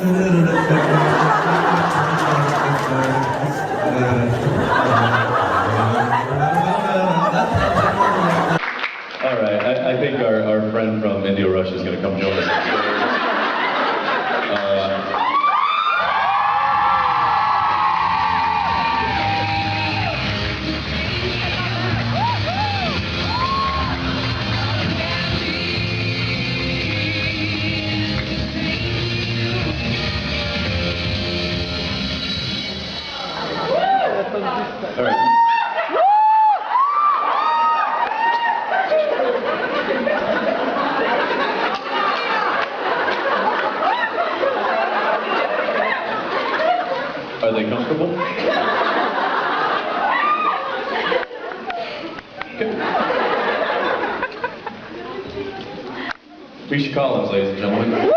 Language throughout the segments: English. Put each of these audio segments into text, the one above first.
All right, I think our friend from India Rush is going to come join us. All right. Are they comfortable? Good. Misha Collins, ladies and gentlemen.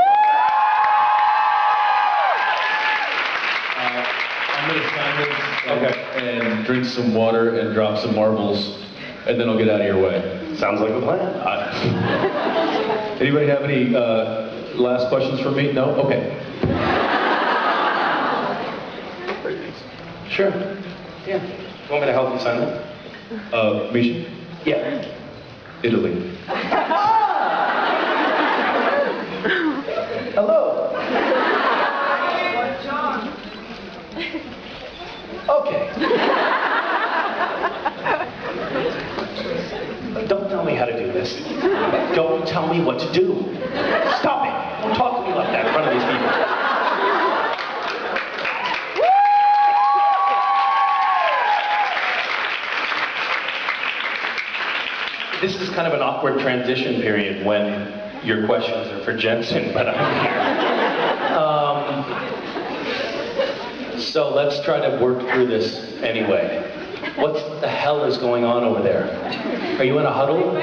I'm going to sign this and drink some water and drop some marbles, and then I'll get out of your way. Sounds like a plan. Anybody have any last questions for me? No? Okay. Sure. Yeah. You want me to help you sign that? Misha? Yeah. Italy. Hello. John. Okay. Don't tell me how to do this. Don't tell me what to do. Stop it. Don't talk to me like that in front of these people. This is kind of an awkward transition period when your questions are for Jensen, but I'm here. So let's try to work through this anyway. What the hell is going on over there? Are you in a huddle?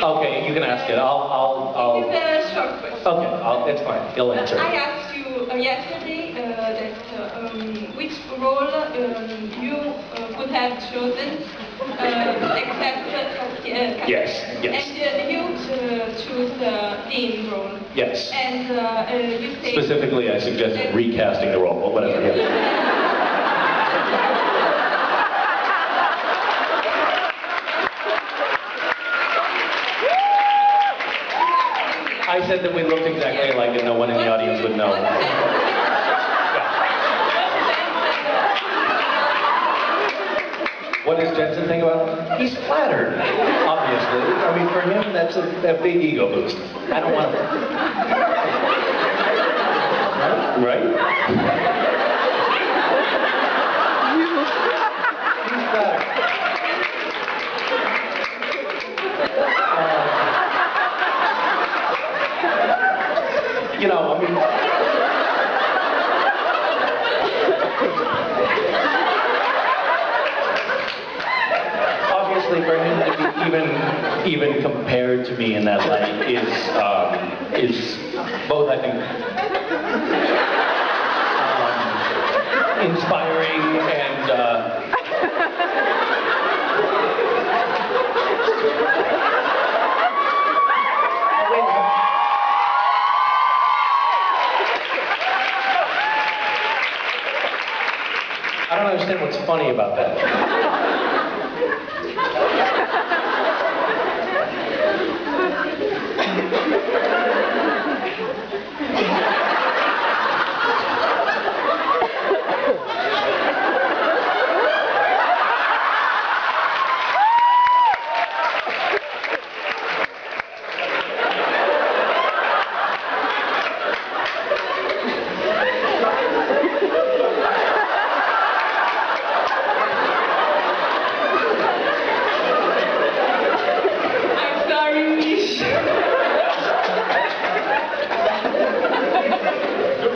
Okay, you can ask it. I'll. It's a short question. Okay, it's fine. You'll answer. I asked you yesterday that which role you could have chosen except Yes. And you choose the main role. Yes. And you say Specifically, I suggested recasting the role, but whatever. Yeah. I said that we looked exactly alike and no one in the audience would know. What does Jensen think about it? He's flattered, obviously. I mean, for him, that's a big ego boost. I don't want to. Right? He's flattered. You know, I mean... Obviously, for him to be even compared to me in that light is both, I think, inspiring and I don't understand what's funny about that.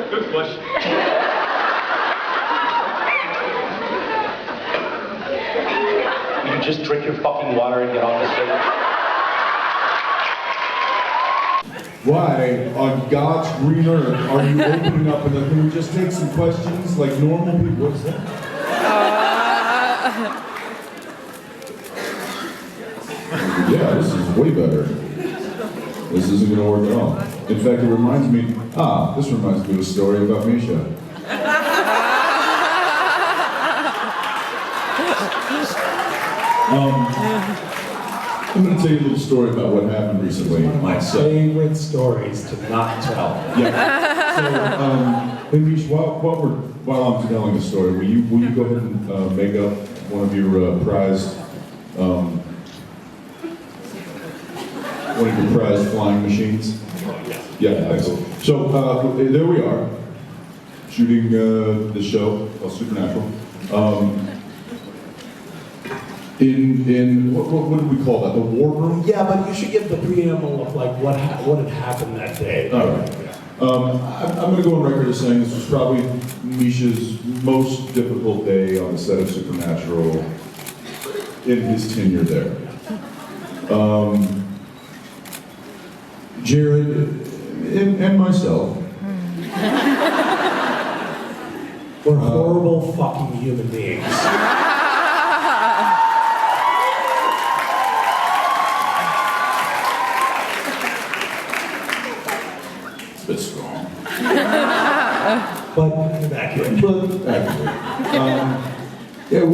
Good question. You just drink your fucking water and get off the stage. Why on God's green earth are you opening up and can we just take some questions like normal people? What's that? Yeah, this is way better. This isn't gonna work at all. In fact, it reminds me, this reminds me of a story about Misha. I'm going to tell you a little story about what happened recently. One of my favorite stories to not tell. Yeah. So, hey Mish, while I'm telling the story, will you go ahead and make up one of your prized flying machines? Yeah, thanks. So there we are, shooting the show called Supernatural. In what do we call that? The war room? Yeah, but you should give the preamble of like what had happened that day. All right. I'm going to go on record as saying this was probably Misha's most difficult day on the set of Supernatural in his tenure there. Jared and myself. We're horrible fucking human beings. It's a bit strong. But accurate. Yeah, it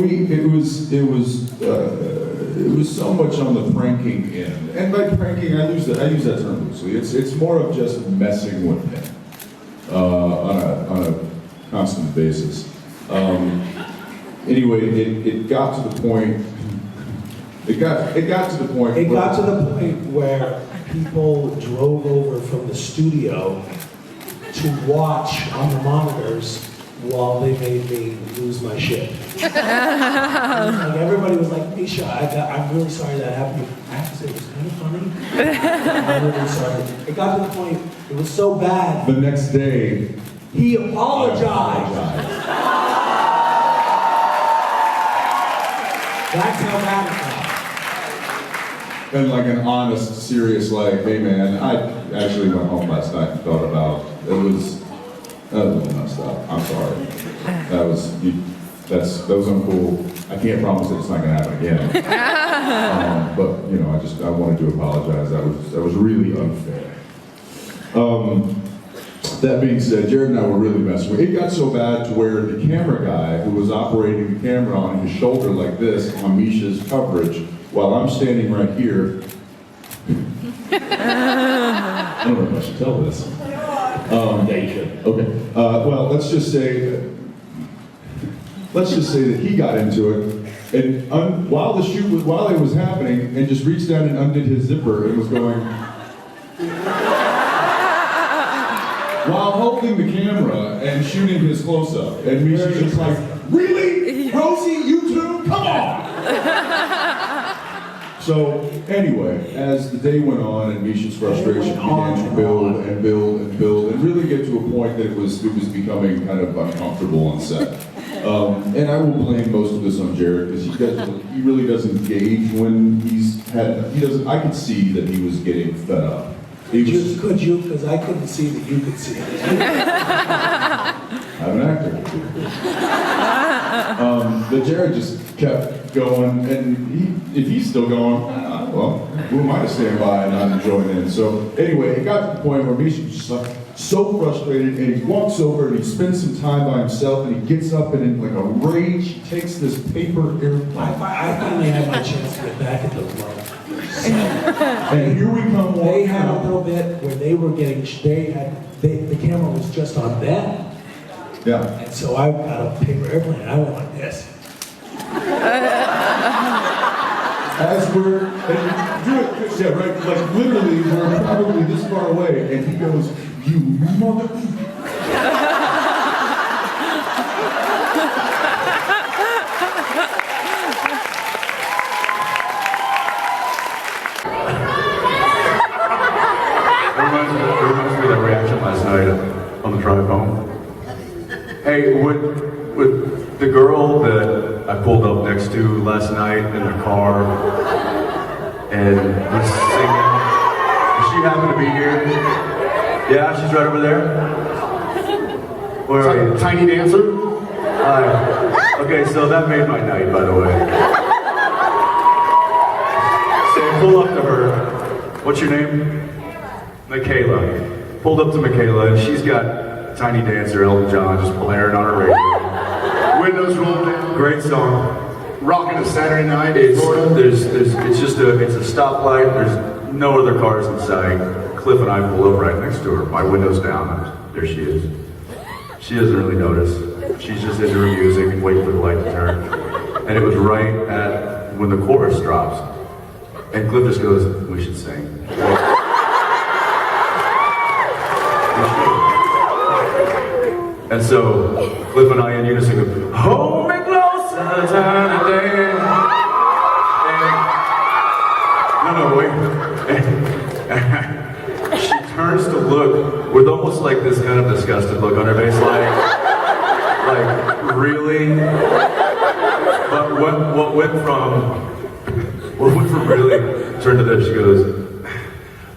was so much on the pranking end, and by pranking, I use that term loosely. It's more of just messing with him on a constant basis. Anyway, it got to the point. It got to the point. It got to the point where people drove over from the studio to watch on the monitors while they made me lose my shit. Like everybody was like, Misha, I'm really sorry that happened. I have to say, it was kind of funny. I'm really sorry. It got to the point, it was so bad. The next day, He apologized. That's how bad it got. And like an honest, serious, like, hey man, I actually went home last night and thought about that was messed up. I'm sorry. That was uncool. I can't promise that it's not gonna happen again. But you know, I wanted to apologize. That was really unfair. That being said, Jared and I were really messing with it. It got so bad to where the camera guy who was operating the camera on his shoulder like this on Misha's coverage, while I'm standing right here. I don't know if I should tell this. Yeah, you should. Okay. Well, let's just say that he got into it, and while it was happening, and just reached down and undid his zipper and was going. While holding the camera and shooting his close-up, and Misha's just like, really? Rosie, you too? Come on! So, anyway, as the day went on and Misha's frustration began to build and really get to a point that it was becoming kind of uncomfortable on set. And I will blame most of this on Jared, because he really doesn't gauge when I could see that he was getting fed up. Could you? Because I couldn't see that you could see it. I'm an actor. But Jared just kept going, and if he's still going, well, who am I to stand by and not join in? So anyway, it got to the point where Misha was just like so frustrated, and he walks over and he spends some time by himself, and he gets up and in like a rage, he takes this paper airplane. I finally had my chance to get back at the road. And here we come. They had a little bit where they were getting, the camera was just on them. Yeah. And so I got a paper airplane and I went like this. As we're, yeah, right, like literally, we're probably this far away, and he goes, you mother. It reminds me of that reaction last night on the drive home. Hey, would the girl that I pulled up next to last night in the car and was singing, does she happen to be here? Yeah, she's right over there. Where are you? Tiny dancer? Okay, so that made my night, by the way. Say, pull up to her. What's your name? Michaela. pulled up to Michaela, and she's got Tiny Dancer, Elton John, just blaring on her radio. Windows rolled down, great song. Rocking a Saturday night in It's Florida. it's a stoplight. There's no other cars in sight. Cliff and I pull up right next to her. My window's down. There she is. She doesn't really notice. She's just into her music and waiting for the light to turn. And it was right at when the chorus drops. And Cliff just goes, "We should sing." We should. And so Cliff and I in unison go, "Hold me closer today." No, wait. She turns to look with almost like this kind of disgusted look on her face, like really? But what went from really turned to this, she goes,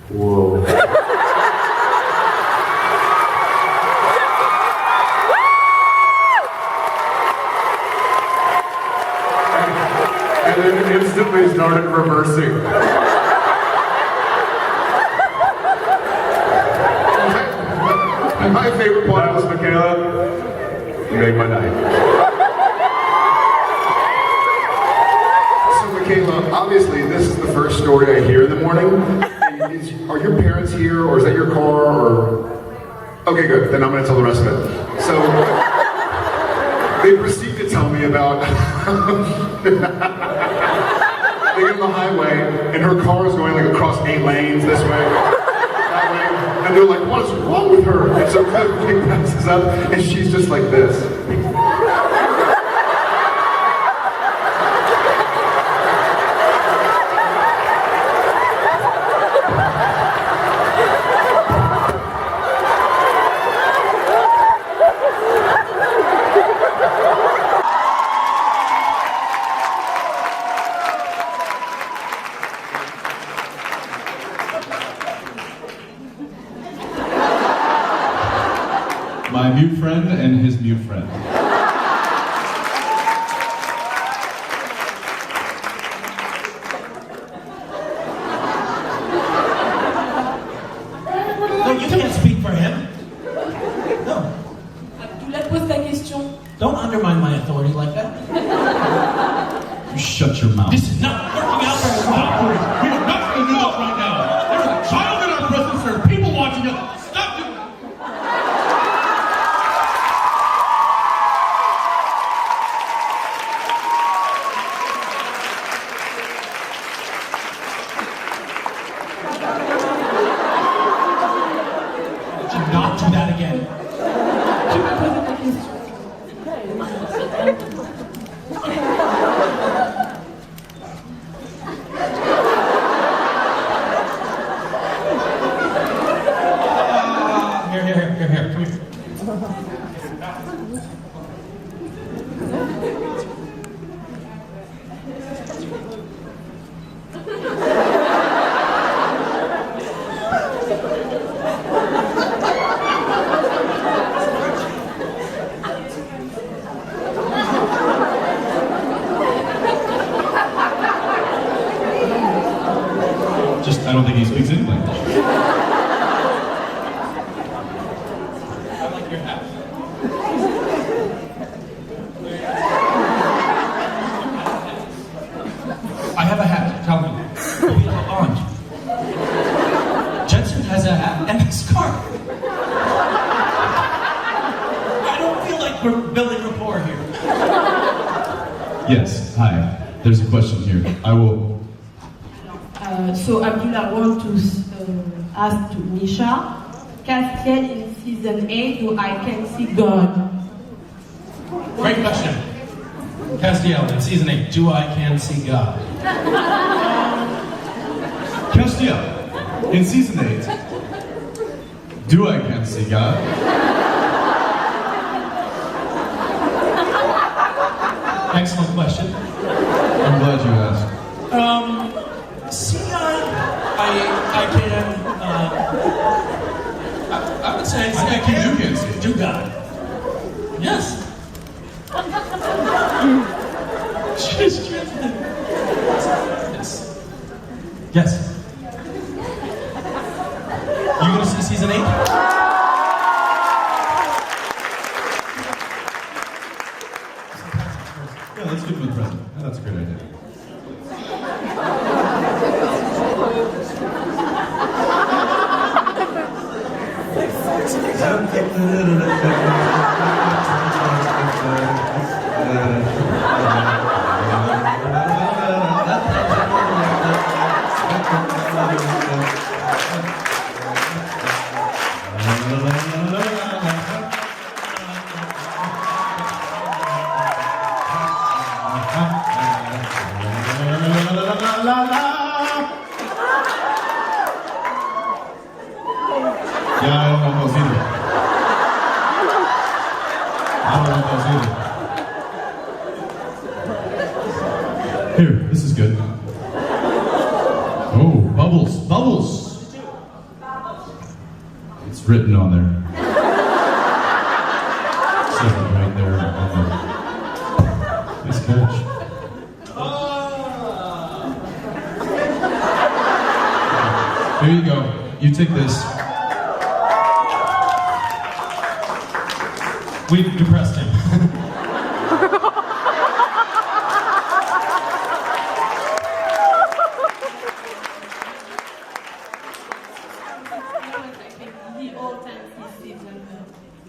"Whoa." And then instantly started reversing. And my favorite part That was Michaela. You made my night. So Michaela, obviously this is the first story I hear in the morning. Are your parents here, or is that your car, or? Okay, good. Then I'm going to tell the rest of it. So they proceed to tell me about. They get on the highway, and her car is going like across 8 lanes this way, that way, and they're like, "What is wrong with her?" And so Cliff passes up, and she's just like this. My mute friend and his mute friend. No, you can't speak for him. No. Abdullah pose ta question. Don't undermine my authority like that. You shut your mouth. This is not working out very well. We are not going to do that right now. There's a child in our presence. There are people watching us. Stop it. Do not do that again. Tu peux poser ta question. Here. Come here. I don't think he speaks English. I like your hat. I have a hat. Tell me. Oh, yeah, orange. Jensen has a hat and a scarf. I don't feel like we're building rapport here. Yes, hi. There's a question here. I will. So Abdullah want to ask to Nisha, Castiel in season 8, do I can see God? Great question. Castiel in season 8, do I can see God? Castiel, in season 8, do I can see God? Excellent question. I'm glad you asked. See, I can, I would say, I think you can see it. do God. Yes. Just yes. You gonna see season 8? him the present. Oh, that's a great idea. Yeah, I don't want those either. I don't want those either. Here, this is good. Oh, bubbles, bubbles. It's written on there. It's written right there on the. Nice catch. Here you go. You take this. We've depressed him.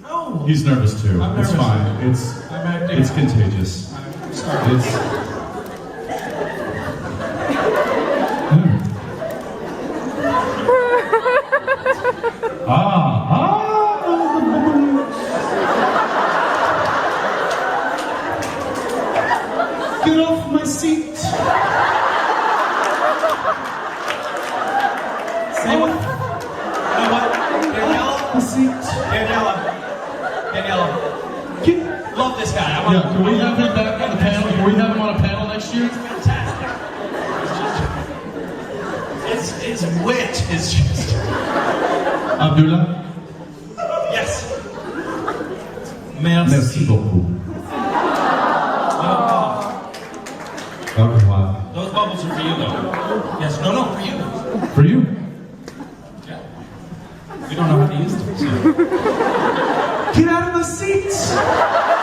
No. He's nervous too. I'm It's nervous. fine. I'm acting. It's contagious. I'm sorry. It's. Get off my seat. Say what? You know what? Daniela? The seat. Daniela. Love this guy. Yeah, can we have him back on the panel? Can we have him on a panel next year? Fantastic. His wit is just. Abdullah? Yes. Merci beaucoup. Oh, Au revoir. those bubbles are for you, though. Yes. No, for you. For you? Yeah. We don't know how to use them. So. Get out of the seats.